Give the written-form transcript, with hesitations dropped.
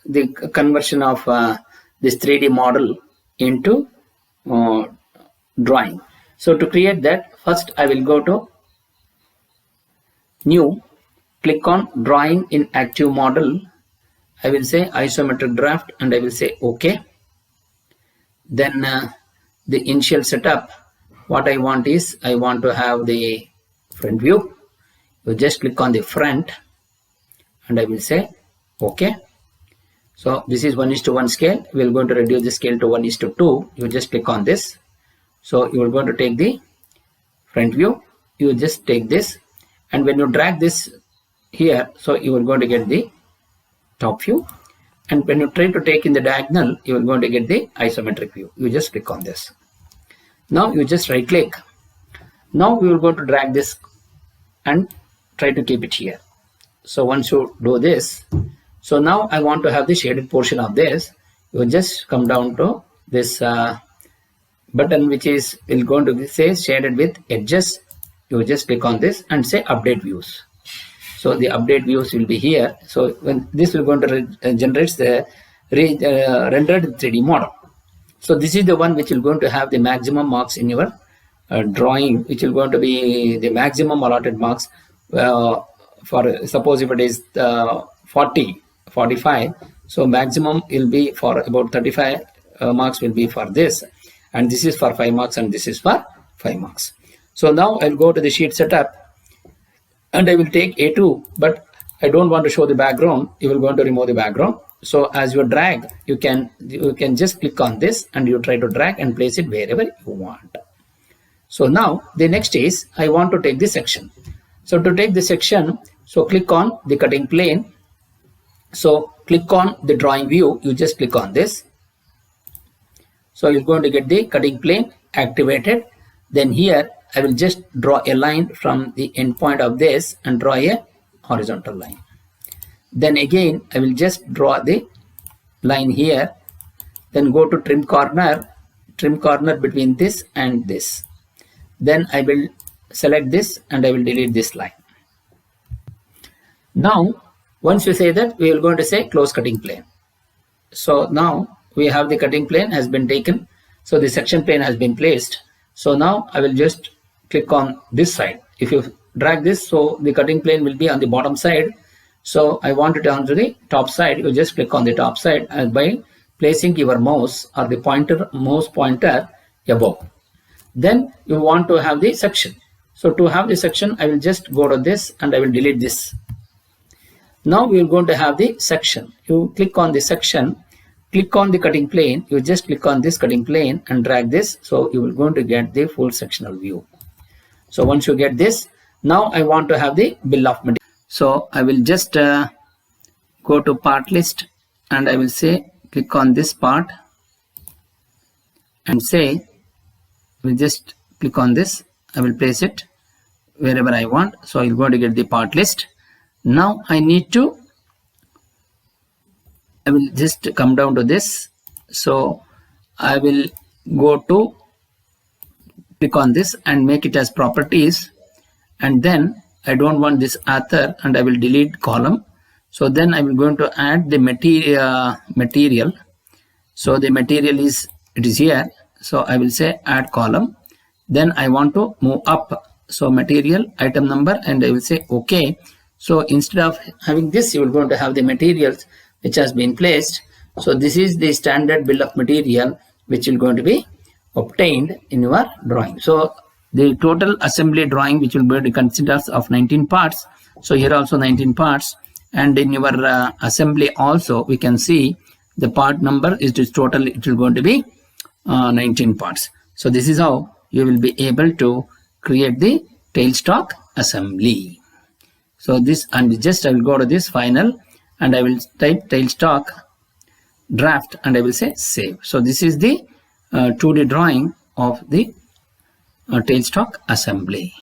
the conversion of this 3D model into drawing. So to create that, first I will go to new, click on drawing in active model. I will say isometric draft and I will say OK. Then the initial setup, what I want is I want to have the front view. You just click on the front and I will say OK. So this is 1:1 scale. We are going to reduce the scale to 1:2. You just click on this. So you are going to take the front view. You just take this, and when you drag this here, so you are going to get the top view. And when you try to take in the diagonal, you are going to get the isometric view. You just click on this. Now you just right click. Now we are going to drag this and try to keep it here. So once you do this, so now I want to have the shaded portion of this. You just come down to this button, which is going to say shaded with edges. You just click on this and say update views. So the update views will be here. So when this will going to generate the rendered 3D model. So this is the one which will going to have the maximum marks in your drawing, which will going to be the maximum allotted marks. For suppose if it is 40, 45, so maximum will be for about 35 marks will be for this, and this is for 5 marks and this is for 5 marks. So now I'll go to the sheet setup and I will take A2, but I don't want to show the background. You will going to remove the background. So as you drag, you can just click on this and you try to drag and place it wherever you want. So now the next is I want to take this section. So to take the section, so click on the cutting plane. So click on the drawing view. You just click on this. So you're going to get the cutting plane activated. Then here I will just draw a line from the end point of this and draw a horizontal line. Then again I will just draw the line here. Then go to trim corner between this and this. Then I will select this and I will delete this line. Now once you say that, we are going to say close cutting plane. So now we have the cutting plane has been taken. So the section plane has been placed. So now I will just click on this side. If you drag this, so the cutting plane will be on the bottom side. So I want it onto the top side. You just click on the top side and by placing your mouse or the mouse pointer above. Then you want to have the section. So to have the section, I will just go to this and I will delete this. Now we are going to have the section. You click on the section, click on the cutting plane. You just click on this cutting plane and drag this. So you will going to get the full sectional view. So once you get this, now I want to have the bill of material. So I will just go to part list and I will say click on this part and say we'll just click on this. I will place it wherever I want. So you're going to get the part list. Now I will just come down to this. So I will go to click on this and make it as properties, and then I don't want this author and I will delete column. So then I will going to add the material. So the material is here. So I will say add column. Then I want to move up. So material item number and I will say OK. So instead of having this, you are going to have the materials which has been placed. So this is the standard bill of material which will going to be obtained in your drawing. So the total assembly drawing which will be considered of 19 parts. So here also 19 parts, and in your assembly also we can see the part number is this total. It will going to be 19 parts. So this is how you will be able to create the tailstock assembly. So this, and just I will go to this final and I will type tailstock draft and I will say save. So this is the 2D drawing of the tailstock assembly.